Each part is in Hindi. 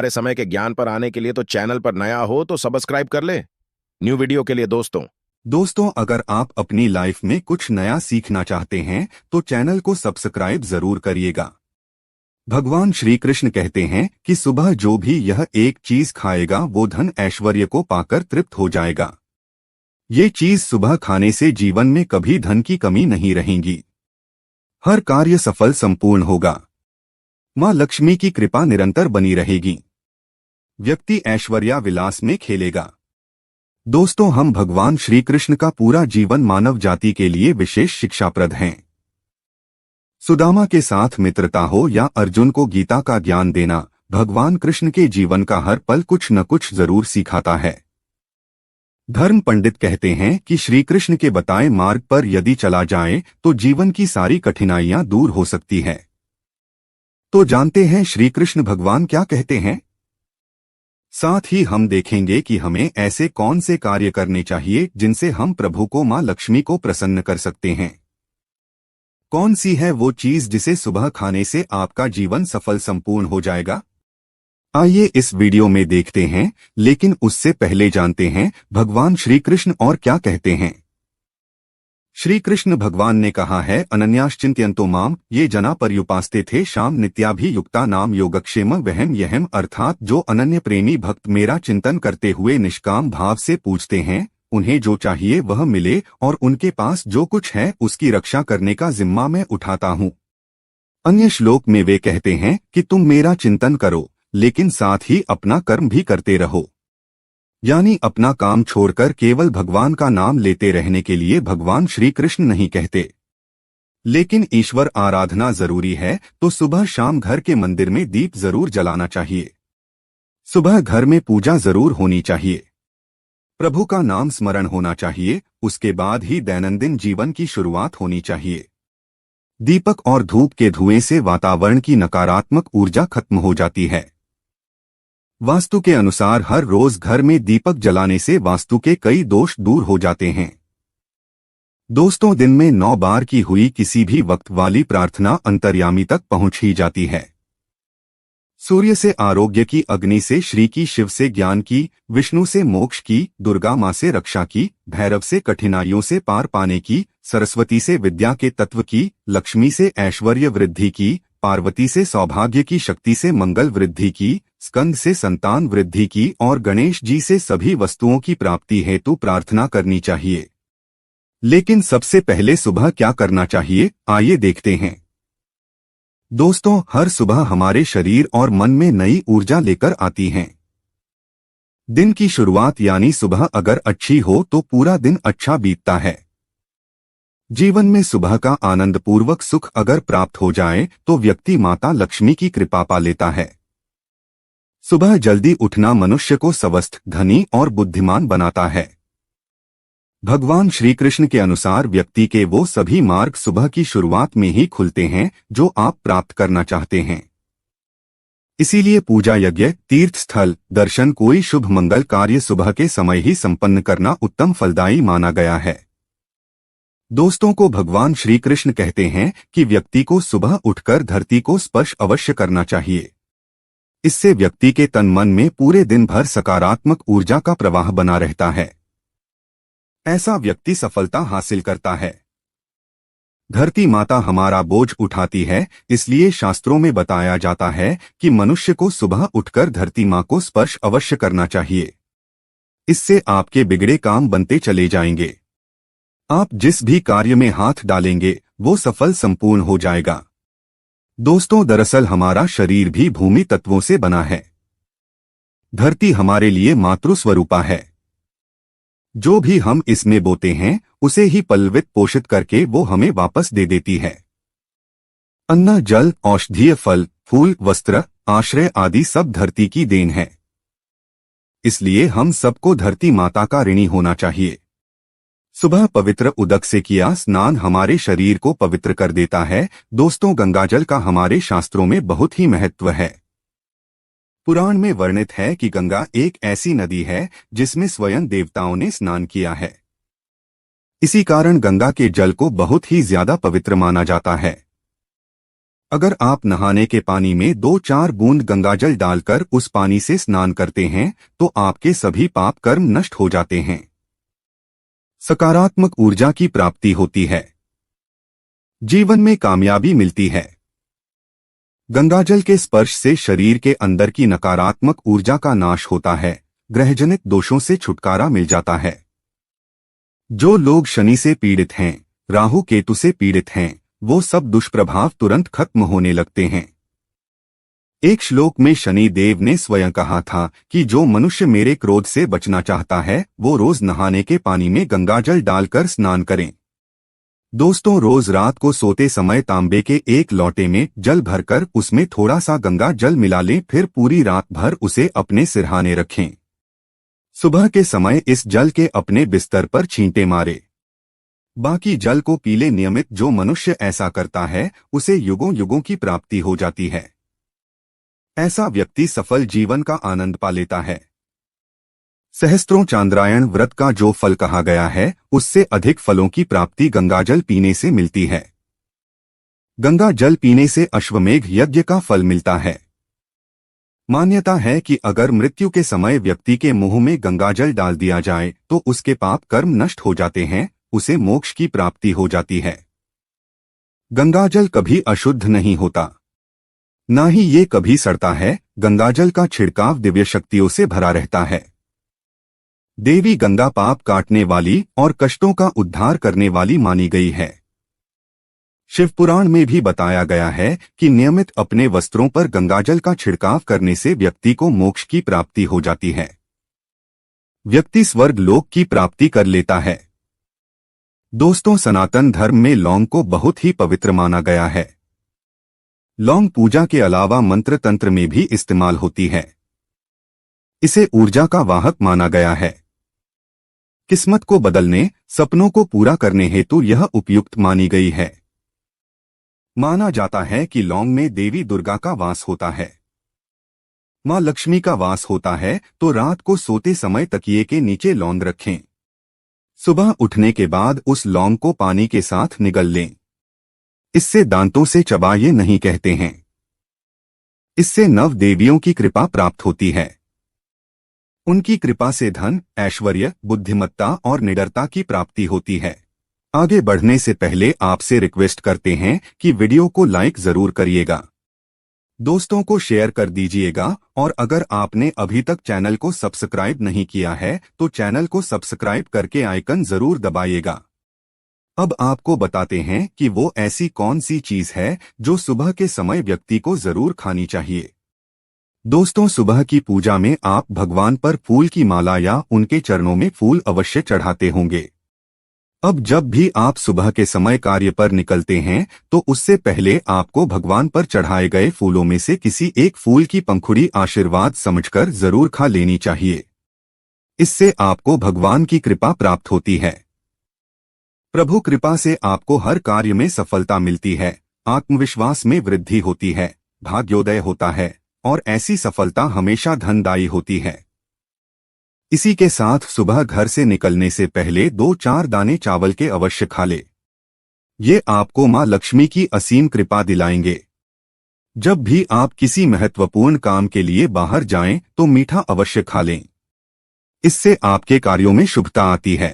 हमारे समय के ज्ञान पर आने के लिए तो चैनल पर नया हो तो सब्सक्राइब कर ले। न्यू वीडियो के लिए दोस्तों अगर आप अपनी लाइफ में कुछ नया सीखना चाहते हैं तो चैनल को सब्सक्राइब जरूर करिएगा। भगवान श्री कृष्ण कहते हैं कि सुबह जो भी यह एक चीज खाएगा वो धन ऐश्वर्य को पाकर तृप्त हो जाएगा। ये चीज सुबह खाने से जीवन में कभी धन की कमी नहीं रहेगी। हर कार्य सफल संपूर्ण होगा। मां लक्ष्मी की कृपा निरंतर बनी रहेगी। व्यक्ति ऐश्वर्या विलास में खेलेगा। दोस्तों हम भगवान श्री कृष्ण का पूरा जीवन मानव जाति के लिए विशेष शिक्षाप्रद हैं। सुदामा के साथ मित्रता हो या अर्जुन को गीता का ज्ञान देना, भगवान कृष्ण के जीवन का हर पल कुछ न कुछ जरूर सिखाता है। धर्म पंडित कहते हैं कि श्री कृष्ण के बताए मार्ग पर यदि चला जाए तो जीवन की सारी कठिनाइयां दूर हो सकती है। तो जानते हैं श्री कृष्ण भगवान क्या कहते हैं। साथ ही हम देखेंगे कि हमें ऐसे कौन से कार्य करने चाहिए जिनसे हम प्रभु को मां लक्ष्मी को प्रसन्न कर सकते हैं। कौन सी है वो चीज जिसे सुबह खाने से आपका जीवन सफल संपूर्ण हो जाएगा। आइए इस वीडियो में देखते हैं, लेकिन उससे पहले जानते हैं भगवान श्री कृष्ण और क्या कहते हैं। श्री कृष्ण भगवान ने कहा है, अनन्याश्चिंत्यन्तो माम ये जना पर्युपास्ते थे शाम नित्याभियुक्ता नाम योगक्षेम वहम यहम, अर्थात जो अनन्य प्रेमी भक्त मेरा चिंतन करते हुए निष्काम भाव से पूछते हैं, उन्हें जो चाहिए वह मिले और उनके पास जो कुछ है उसकी रक्षा करने का जिम्मा मैं उठाता हूँ। अन्य श्लोक में वे कहते हैं कि तुम मेरा चिंतन करो लेकिन साथ ही अपना कर्म भी करते रहो, यानी अपना काम छोड़कर केवल भगवान का नाम लेते रहने के लिए भगवान श्री कृष्ण नहीं कहते। लेकिन ईश्वर आराधना जरूरी है तो सुबह शाम घर के मंदिर में दीप जरूर जलाना चाहिए। सुबह घर में पूजा जरूर होनी चाहिए। प्रभु का नाम स्मरण होना चाहिए, उसके बाद ही दैनंदिन जीवन की शुरुआत होनी चाहिए। दीपक और धूप के धुएं से वातावरण की नकारात्मक ऊर्जा खत्म हो जाती है। वास्तु के अनुसार हर रोज घर में दीपक जलाने से वास्तु के कई दोष दूर हो जाते हैं। दोस्तों दिन में 9 बार की हुई किसी भी वक्त वाली प्रार्थना अंतर्यामी तक पहुंच ही जाती है। सूर्य से आरोग्य की, अग्नि से श्री की, शिव से ज्ञान की, विष्णु से मोक्ष की, दुर्गा माँ से रक्षा की, भैरव से कठिनाइयों से पार पाने की, सरस्वती से विद्या के तत्व की, लक्ष्मी से ऐश्वर्य वृद्धि की, पार्वती से सौभाग्य की, शक्ति से मंगल वृद्धि की, स्कंद से संतान वृद्धि की और गणेश जी से सभी वस्तुओं की प्राप्ति हेतु प्रार्थना करनी चाहिए। लेकिन सबसे पहले सुबह क्या करना चाहिए, आइए देखते हैं। दोस्तों हर सुबह हमारे शरीर और मन में नई ऊर्जा लेकर आती हैं। दिन की शुरुआत यानी सुबह अगर अच्छी हो तो पूरा दिन अच्छा बीतता है। जीवन में सुबह का आनंदपूर्वक सुख अगर प्राप्त हो जाए तो व्यक्ति माता लक्ष्मी की कृपा पा लेता है। सुबह जल्दी उठना मनुष्य को स्वस्थ, धनी और बुद्धिमान बनाता है। भगवान श्री कृष्ण के अनुसार व्यक्ति के वो सभी मार्ग सुबह की शुरुआत में ही खुलते हैं जो आप प्राप्त करना चाहते हैं। इसीलिए पूजा, यज्ञ, तीर्थ स्थल, दर्शन, कोई शुभ मंगल कार्य सुबह के समय ही संपन्न करना उत्तम फलदायी माना गया है। दोस्तों को भगवान श्री कृष्ण कहते हैं कि व्यक्ति को सुबह उठकर धरती को स्पर्श अवश्य करना चाहिए। इससे व्यक्ति के तन मन में पूरे दिन भर सकारात्मक ऊर्जा का प्रवाह बना रहता है। ऐसा व्यक्ति सफलता हासिल करता है। धरती माता हमारा बोझ उठाती है, इसलिए शास्त्रों में बताया जाता है कि मनुष्य को सुबह उठकर धरती माँ को स्पर्श अवश्य करना चाहिए। इससे आपके बिगड़े काम बनते चले जाएंगे। आप जिस भी कार्य में हाथ डालेंगे वो सफल संपूर्ण हो जाएगा। दोस्तों दरअसल हमारा शरीर भी भूमि तत्वों से बना है। धरती हमारे लिए मातृस्वरूपा है। जो भी हम इसमें बोते हैं उसे ही पल्वित पोषित करके वो हमें वापस दे देती है। अन्न, जल, औषधीय फल, फूल, वस्त्र, आश्रय आदि सब धरती की देन है। इसलिए हम सबको धरती माता का ऋणी होना चाहिए। सुबह पवित्र उदक से किया स्नान हमारे शरीर को पवित्र कर देता है। दोस्तों गंगाजल का हमारे शास्त्रों में बहुत ही महत्व है। पुराण में वर्णित है कि गंगा एक ऐसी नदी है जिसमें स्वयं देवताओं ने स्नान किया है। इसी कारण गंगा के जल को बहुत ही ज्यादा पवित्र माना जाता है। अगर आप नहाने के पानी में 2-4 बूंद गंगाजल डालकर उस पानी से स्नान करते हैं तो आपके सभी पाप कर्म नष्ट हो जाते हैं। सकारात्मक ऊर्जा की प्राप्ति होती है। जीवन में कामयाबी मिलती है। गंगाजल के स्पर्श से शरीर के अंदर की नकारात्मक ऊर्जा का नाश होता है, ग्रहजनित दोषों से छुटकारा मिल जाता है। जो लोग शनि से पीड़ित हैं, राहु केतु से पीड़ित हैं, वो सब दुष्प्रभाव तुरंत खत्म होने लगते हैं। एक श्लोक में शनि देव ने स्वयं कहा था कि जो मनुष्य मेरे क्रोध से बचना चाहता है वो रोज नहाने के पानी में गंगाजल डालकर स्नान करें। दोस्तों, रोज रात को सोते समय तांबे के एक लोटे में जल भरकर उसमें थोड़ा सा गंगा जल मिला लें, फिर पूरी रात भर उसे अपने सिरहाने रखें। सुबह के समय इस जल के अपने बिस्तर पर छींटे मारे, बाकी जल को पी ले। नियमित जो मनुष्य ऐसा करता है उसे युगों युगों की प्राप्ति हो जाती है। ऐसा व्यक्ति सफल जीवन का आनंद पा लेता है। सहस्त्रों चांद्रायण व्रत का जो फल कहा गया है उससे अधिक फलों की प्राप्ति गंगाजल पीने से मिलती है। गंगा जल पीने से अश्वमेघ यज्ञ का फल मिलता है। मान्यता है कि अगर मृत्यु के समय व्यक्ति के मुंह में गंगाजल डाल दिया जाए तो उसके पाप कर्म नष्ट हो जाते हैं, उसे मोक्ष की प्राप्ति हो जाती है। गंगाजल कभी अशुद्ध नहीं होता, ना ही ये कभी सड़ता है। गंगाजल का छिड़काव दिव्य शक्तियों से भरा रहता है। देवी गंगा पाप काटने वाली और कष्टों का उद्धार करने वाली मानी गई है। शिवपुराण में भी बताया गया है कि नियमित अपने वस्त्रों पर गंगाजल का छिड़काव करने से व्यक्ति को मोक्ष की प्राप्ति हो जाती है। व्यक्ति स्वर्ग लोक की प्राप्ति कर लेता है। दोस्तों, सनातन धर्म में लौंग को बहुत ही पवित्र माना गया है। लौंग पूजा के अलावा मंत्र तंत्र में भी इस्तेमाल होती है। इसे ऊर्जा का वाहक माना गया है। किस्मत को बदलने, सपनों को पूरा करने हेतु यह उपयुक्त मानी गई है। माना जाता है कि लौंग में देवी दुर्गा का वास होता है, मां लक्ष्मी का वास होता है, तो रात को सोते समय तकिए के नीचे लौंग रखें। सुबह उठने के बाद उस लौंग को पानी के साथ निगल लें। इससे दांतों से चबाइए नहीं कहते हैं। इससे नव देवियों की कृपा प्राप्त होती है। उनकी कृपा से धन, ऐश्वर्य, बुद्धिमत्ता और निडरता की प्राप्ति होती है। आगे बढ़ने से पहले आपसे रिक्वेस्ट करते हैं कि वीडियो को लाइक जरूर करिएगा, दोस्तों को शेयर कर दीजिएगा और अगर आपने अभी तक चैनल को सब्सक्राइब नहीं किया है तो चैनल को सब्सक्राइब करके आइकन जरूर दबाइएगा। अब आपको बताते हैं कि वो ऐसी कौन सी चीज है जो सुबह के समय व्यक्ति को जरूर खानी चाहिए। दोस्तों, सुबह की पूजा में आप भगवान पर फूल की माला या उनके चरणों में फूल अवश्य चढ़ाते होंगे। अब जब भी आप सुबह के समय कार्य पर निकलते हैं तो उससे पहले आपको भगवान पर चढ़ाए गए फूलों में से किसी एक फूल की पंखुड़ी आशीर्वाद समझकर जरूर खा लेनी चाहिए। इससे आपको भगवान की कृपा प्राप्त होती है। प्रभु कृपा से आपको हर कार्य में सफलता मिलती है, आत्मविश्वास में वृद्धि होती है, भाग्योदय होता है और ऐसी सफलता हमेशा धनदायी होती है। इसी के साथ सुबह घर से निकलने से पहले 2-4 दाने चावल के अवश्य खा ले। ये आपको मां लक्ष्मी की असीम कृपा दिलाएंगे। जब भी आप किसी महत्वपूर्ण काम के लिए बाहर जाएं तो मीठा अवश्य खा लें। इससे आपके कार्यों में शुभता आती है।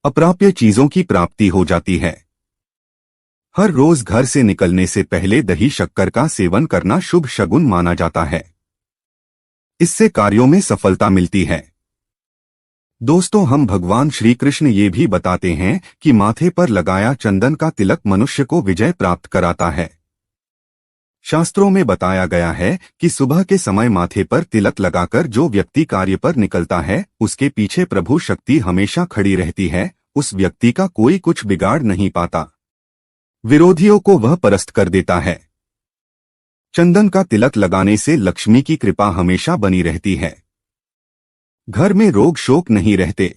अप्राप्य चीजों की प्राप्ति हो जाती है। हर रोज घर से निकलने से पहले दही शक्कर का सेवन करना शुभ शगुन माना जाता है। इससे कार्यों में सफलता मिलती है। दोस्तों, हम भगवान श्री कृष्ण ये भी बताते हैं कि माथे पर लगाया चंदन का तिलक मनुष्य को विजय प्राप्त कराता है। शास्त्रों में बताया गया है कि सुबह के समय माथे पर तिलक लगाकर जो व्यक्ति कार्य पर निकलता है उसके पीछे प्रभु शक्ति हमेशा खड़ी रहती है। उस व्यक्ति का कोई कुछ बिगाड़ नहीं पाता, विरोधियों को वह परास्त कर देता है। चंदन का तिलक लगाने से लक्ष्मी की कृपा हमेशा बनी रहती है। घर में रोग शोक नहीं रहते।